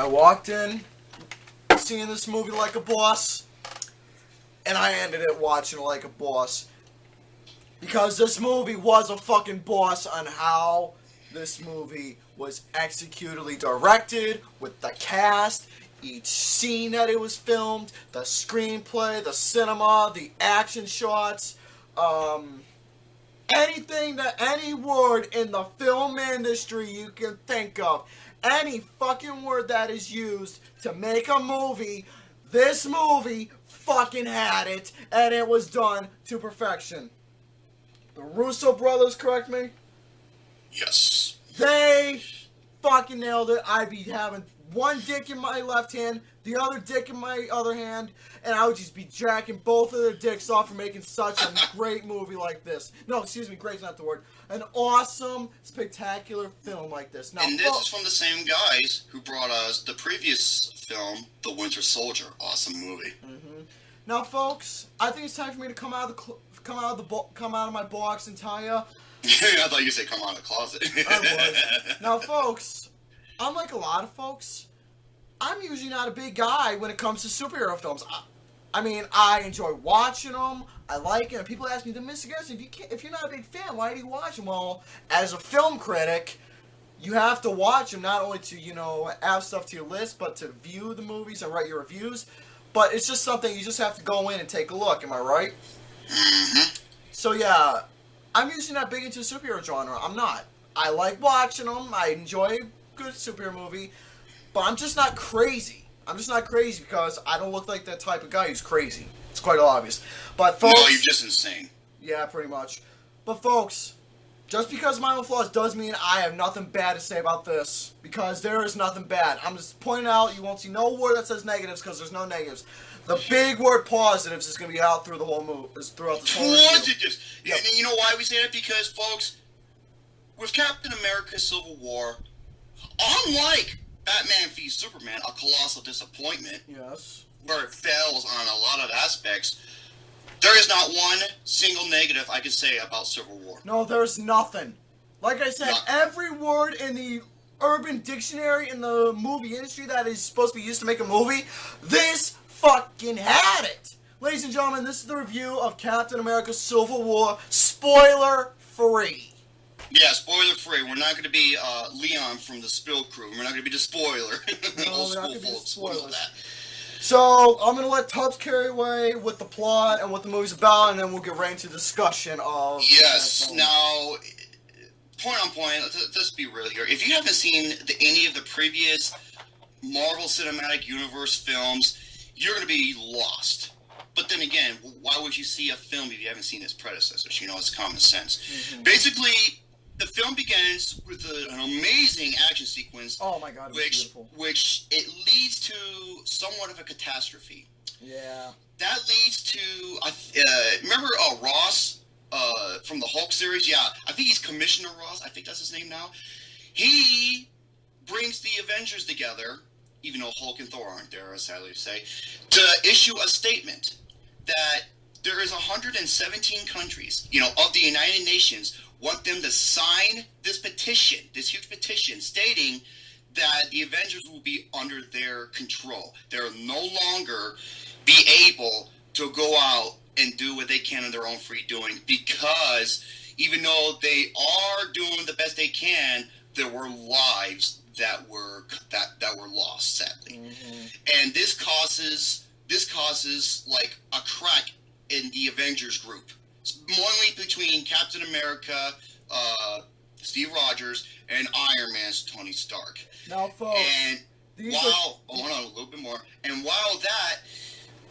I walked in, seeing this movie like a boss, and I ended it watching it like a boss. Because this movie was a fucking boss on how this movie was executedly directed, with the cast, each scene that it was filmed, the screenplay, the cinema, the action shots, anything that, any word in the film industry you can think of, any fucking word that is used to make a movie, this movie fucking had it, and it was done to perfection. The Russo brothers, correct me? Yes. They fucking nailed it. I'd be having one dick in my left hand, the other dick in my other hand, and I would just be jacking both of their dicks off for making such a great movie like this. No, excuse me, great's not the word. An awesome, spectacular film like this. Now, and this is from the same guys who brought us the previous film, The Winter Soldier. Awesome movie. Mm-hmm. Now, folks, I think it's time for me to come out of my box and tell you. I thought you said come out of the closet. I was. Now, folks, unlike a lot of folks, I'm usually not a big guy when it comes to superhero films. I mean, I enjoy watching them. I like it. And people ask me, Mr. Garrison, if you're not a big fan, why do you watch them? Well, as a film critic, you have to watch them not only to, add stuff to your list, but to view the movies and write your reviews. But it's just something you just have to go in and take a look. Am I right? Mm-hmm. So, yeah, I'm usually not big into the superhero genre. I'm not. I like watching them. I enjoy a good superhero movie. But I'm just not crazy. I'm just not crazy because I don't look like that type of guy who's crazy. It's quite obvious. But folks, no, you're just insane. Yeah, pretty much. But folks, just because my own flaws does mean I have nothing bad to say about this. Because there is nothing bad. I'm just pointing out you won't see no word that says negatives because there's no negatives. The big word positives is going to be out through the whole movie. Throughout the whole Positives! Yep. And you know why we say that? Because, folks, with Captain America Civil War, unlike Batman v Superman, a colossal disappointment, Yes. where it fails on a lot of aspects, there is not one single negative I can say about Civil War. No, there's nothing. Like I said, every word in the Urban Dictionary in the movie industry that is supposed to be used to make a movie, this fucking had it. Ladies and gentlemen, this is the review of Captain America Civil War, spoiler free. Yeah, spoiler free. We're not going to be Leon from the Spill Crew. We're not going to be the spoiler. No, Old we're not school gonna be full the of spoil spoilers. that. So, I'm going to let Tubbs carry away with the plot and what the movie's about, and then we'll get right into discussion of... Yes, now, point on point, let's be real here. If you haven't seen any of the previous Marvel Cinematic Universe films, you're going to be lost. But then again, why would you see a film if you haven't seen its predecessors? It's common sense. Mm-hmm. Basically, the film begins with an amazing action sequence. Oh my god, it's beautiful. Which it leads to somewhat of a catastrophe. Yeah. That leads to, remember Ross from the Hulk series? Yeah, I think he's Commissioner Ross. I think that's his name now. He brings the Avengers together, even though Hulk and Thor aren't there, sadly to say, to issue a statement that there is 117 countries, of the United Nations, want them to sign this petition, this huge petition, stating that the Avengers will be under their control. They'll no longer be able to go out and do what they can in their own free doing, because even though they are doing the best they can, there were lives that were lost, sadly. Mm-hmm. And this causes like a crack in the Avengers group, mainly between Captain America, Steve Rogers, and Iron Man's Tony Stark. Now, folks, and hold on a little bit more. And while that,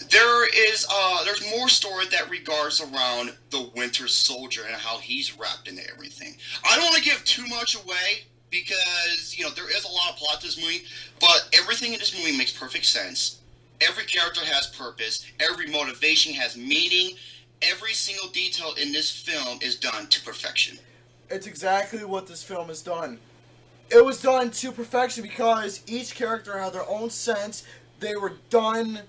there's more story that regards around the Winter Soldier and how he's wrapped into everything. I don't want to give too much away because there is a lot of plot to this movie, but everything in this movie makes perfect sense. Every character has purpose. Every motivation has meaning. Every single detail in this film is done to perfection. It's exactly what this film has done. It was done to perfection because each character had their own sense. They were done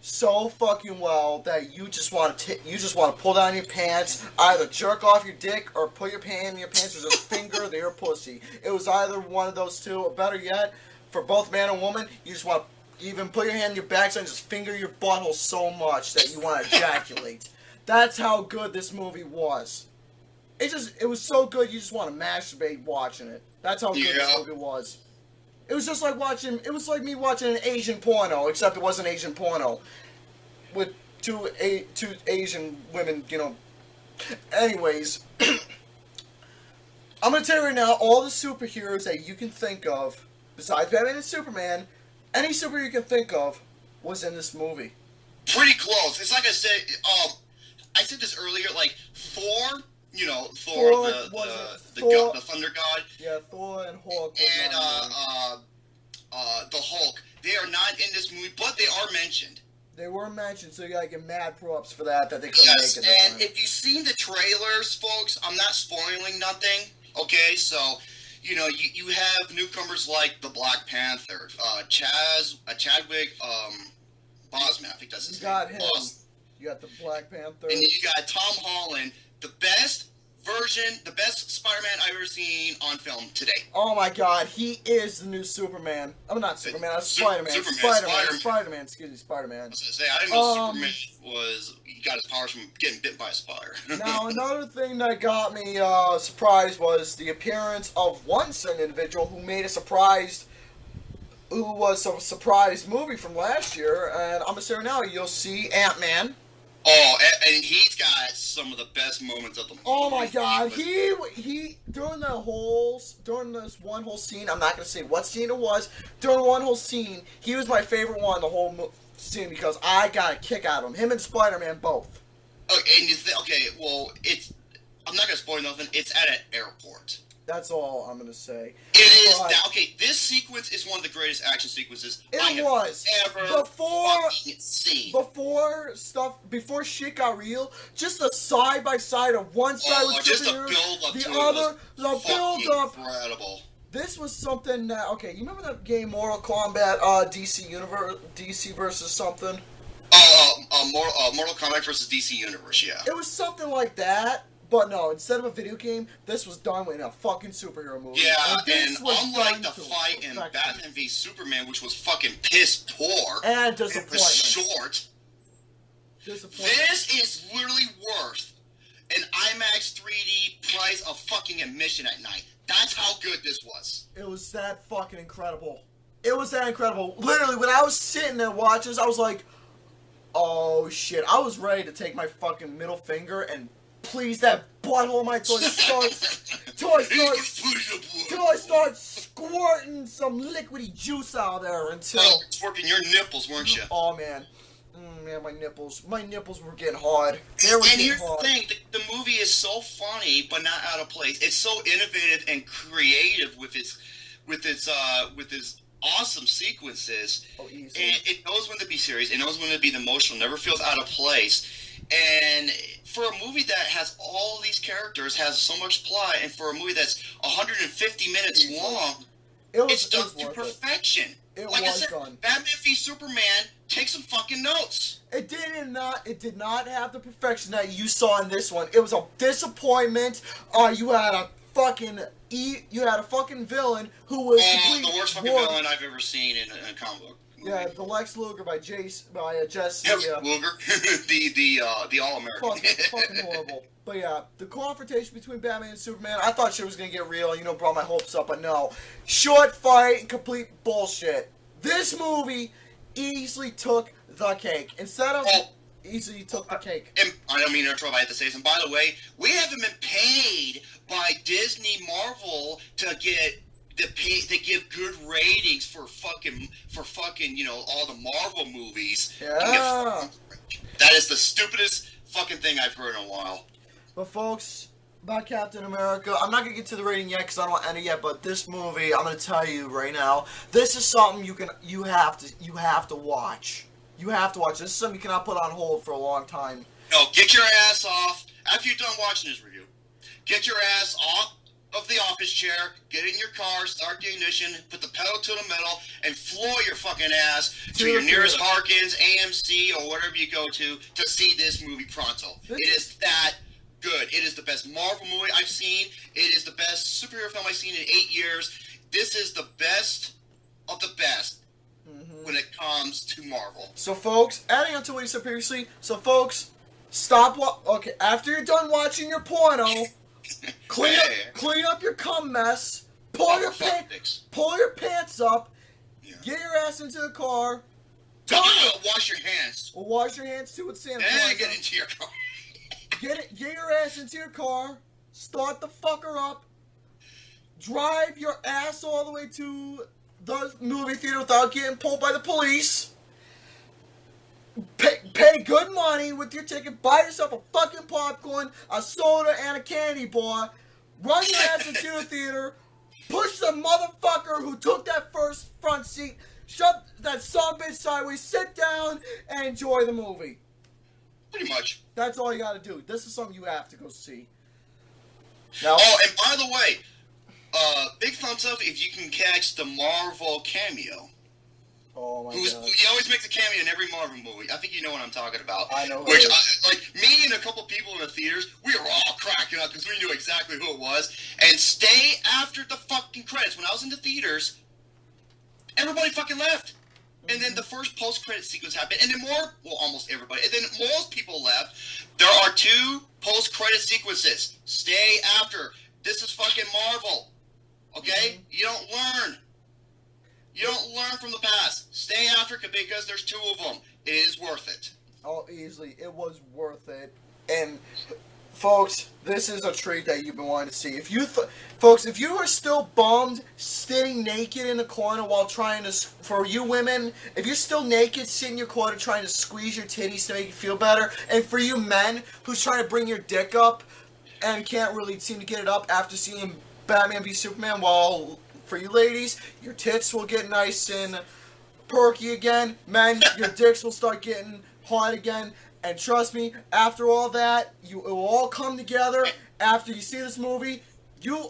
so fucking well that you just want to pull down your pants, either jerk off your dick or put your hand in your pants or just finger their pussy. It was either one of those two, or better yet, for both man and woman, you just want to even put your hand in your backside and just finger your butthole so much that you want to ejaculate. That's how good this movie was. It was so good you just want to masturbate watching it. That's how good this movie was. It was just like me watching an Asian porno, except it wasn't Asian porno. With two Asian women, you know. Anyways, I'm going to tell you right now, all the superheroes that you can think of, besides Batman and Superman, any superhero you can think of was in this movie. Pretty close. It's like I said this earlier, like Thor, you know, Thor, the Thunder God. Yeah, Thor and Hulk. And the Hulk. They are not in this movie, but they are mentioned. They were mentioned, so you gotta give mad props for that they couldn't make it. And if you've seen the trailers, folks, I'm not spoiling nothing. Okay, so you know you have newcomers like the Black Panther, Chadwick Boseman, I think that's his name. You got him. You got the Black Panther. And you got Tom Holland, the best Spider-Man I've ever seen on film today. Oh my God, he is the new Superman. I'm not Superman, that's Spider-Man. Spider-Man, excuse me, Spider-Man. I was gonna say, I didn't know Superman he got his powers from getting bit by a spider. Now, another thing that got me surprised was the appearance of one certain individual who was a surprise movie from last year, and I'm gonna say right now, you'll see Ant-Man. Oh, and he's got some of the best moments of the movie. Oh my God, he during this one whole scene, I'm not gonna say what scene it was. During one whole scene, he was my favorite one, the whole scene, because I got a kick out of him. Him and Spider-Man both. Okay, I'm not gonna spoil nothing. It's at an airport. That's all I'm gonna say. It is okay. This sequence is one of the greatest action sequences I have ever seen. Before shit got real, just a side by side of one side with just a superheroes, build up the to other, the build up. Incredible. This was something that you remember that game Mortal Kombat DC versus something? Mortal Kombat versus DC Universe, yeah. It was something like that. But no, instead of a video game, this was done in a fucking superhero movie. Yeah, and unlike the fight in Batman v Superman, which was fucking piss poor and disappointment, it was short. This is literally worth an IMAX 3D price of fucking admission at night. That's how good this was. It was that fucking incredible. It was that incredible. Literally, when I was sitting there watching this, I was like, oh shit. I was ready to take my fucking middle finger and please that butthole of my till I start squirting some liquidy juice out there until twerking your nipples, weren't you? Oh man. Man, my nipples were getting hard. And here's the thing, the movie is so funny but not out of place. It's so innovative and creative with its awesome sequences. Oh, easy. And it knows when to be serious, it knows when to be emotional, never feels out of place. And for a movie that has all these characters, has so much plot, and for a movie that's 150 minutes long, it's done to perfection. Like I said, Batman v Superman, take some fucking notes. It did not have the perfection that you saw in this one. It was a disappointment. You had a fucking villain who was the worst fucking villain I've ever seen in a comic book. Yeah, the Lex Luger by Jesse. Luger, the All-American. Fucking horrible. But yeah, the confrontation between Batman and Superman, I thought shit was gonna get real. Brought my hopes up, but no. Short fight and complete bullshit. This movie easily took the cake. Easily took the cake. And I don't mean to interrupt, I have to say something. By the way, we haven't been paid by Disney Marvel to give good ratings for fucking all the Marvel movies. Yeah. That is the stupidest fucking thing I've heard in a while. But folks, about Captain America, I'm not gonna get to the rating yet because I don't end it yet. But this movie, I'm gonna tell you right now, this is something you have to watch. You have to watch. This is something you cannot put on hold for a long time. No, get your ass off after you're done watching this review. Get your ass off of the office chair, get in your car, start the ignition, put the pedal to the metal, and floor your fucking ass to your nearest Harkins, AMC, or whatever you go to see this movie pronto. It is that good. It is the best Marvel movie I've seen. It is the best superhero film I've seen in 8 years. This is the best of the best when it comes to Marvel. So, folks, adding on to what you said previously, folks, stop. Okay, after you're done watching your porno, clean up your cum mess. Pull your pants up. Yeah. Get your ass into the car. Wash your hands. Or wash your hands too with Then sanitizer. get into your car. Get your ass into your car. Start the fucker up. Drive your ass all the way to the movie theater without getting pulled by the police. Pay good money with your ticket. Buy yourself a fucking popcorn, a soda, and a candy bar. Run your ass into the theater. Push the motherfucker who took that first front seat. Shove that subbitch sideways. Sit down and enjoy the movie. Pretty much. That's all you gotta do. This is something you have to go see. Now, oh, and by the way, big thumbs up if you can catch the Marvel cameo. oh my god. He always makes a cameo in every Marvel movie. I think you know what I'm talking about. I know. Which, like, me and a couple people in the theaters, we were all cracking up because we knew exactly who it was. And stay after the fucking credits. When I was in the theaters, everybody fucking left. And then the first post-credit sequence happened, and then almost everybody, and then most people left. There are 2 post-credit sequences. Stay after. This is fucking Marvel. Okay? You don't learn. You don't learn from the past. Stay after because there's 2 of them. It is worth it. Oh, easily. It was worth it. And, folks, this is a treat that you've been wanting to see. If you, folks, if you are still bummed sitting naked in the corner while trying to, for you women, if you're still naked sitting in your corner trying to squeeze your titties to make you feel better, and for you men who's trying to bring your dick up and can't really seem to get it up after seeing Batman v Superman, while for you ladies, your tits will get nice and perky again. Men, your dicks will start getting hot again. And trust me, after all that, it will all come together. After you see this movie,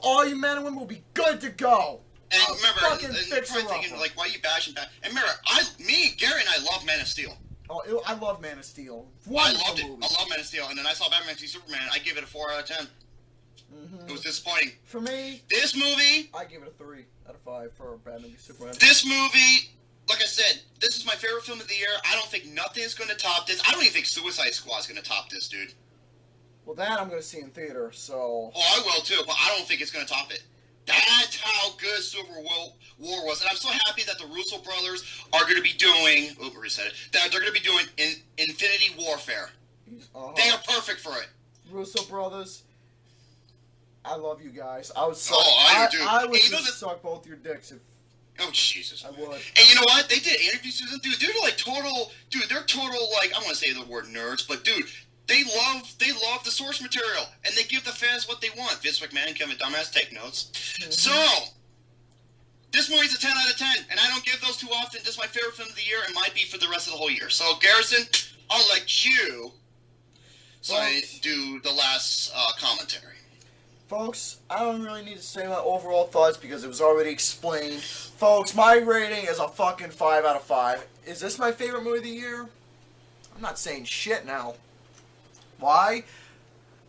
all you men and women will be good to go. And remember, fucking and fix you're her probably thinking, up. like, why are you bashing Batman? And remember, Gary and I love Man of Steel. Oh, I love Man of Steel. I Wonderful loved it. movie. I love Man of Steel. And then I saw Batman v Superman. I give it a 4 out of 10. It was disappointing. For me, This movie, I give it a 3 out of 5 for Batman v Superman. this movie, like I said, this is my favorite film of the year. I don't think nothing is going to top this. I don't even think Suicide Squad is going to top this, dude. Well, that I'm going to see in theater, so... Oh, I will too, but I don't think it's going to top it. That's how good Civil War was. And I'm so happy that the Russo brothers are going to be doing... Oh, reset it. That they're going to be doing Infinity Warfare. They are perfect for it. Russo brothers, I love you guys. I would suck. Oh, I do. I would And you know just suck both your dicks if Oh, Jesus. I would. And you know what? They did interviews with them. Dude, they're like total... Dude, they're total, like... I don't want to say the word nerds, but dude... They love the source material, and they give the fans what they want. Vince McMahon, Kevin Dumbass, take notes. Mm-hmm. So, this movie's a 10 out of 10, and I don't give those too often. This is my favorite film of the year, and might be for the rest of the whole year. So, Garrison, I'll let you do the last commentary. Folks, I don't really need to say my overall thoughts because it was already explained. Folks, my rating is a fucking 5 out of 5. Is this my favorite movie of the year? I'm not saying shit now. Why?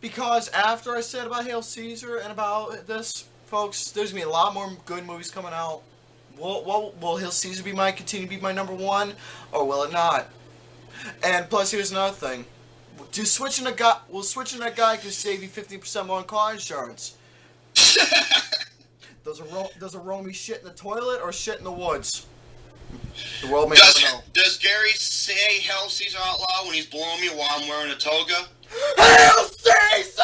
Because after I said about Hail Caesar and about this, folks, there's going to be a lot more good movies coming out. Will Hail Caesar continue to be my number 1, or will it not? And plus, here's another thing. Will switching that guy could save you 15% more on car insurance. Does a Romy shit in the toilet or shit in the woods? The world may never know. Does Gary say Hail Caesar out loud when he's blowing me while I'm wearing a toga? Hail Caesar!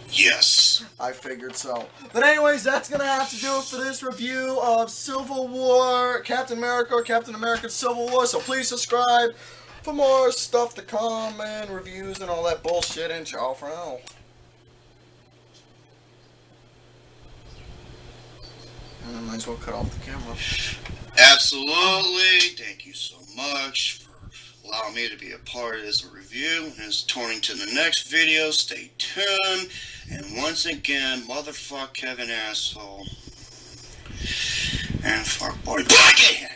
Yes. I figured so. But anyways, that's going to have to do it for this review of Civil War, Captain America Civil War. So please subscribe for more stuff to come and reviews and all that bullshit. And ciao for now. I might as well cut off the camera. Absolutely. Thank you so much for allowing me to be a part of this review. As turning to the next video, stay tuned. And once again, motherfuck Kevin asshole. And fuck boy. Bucket!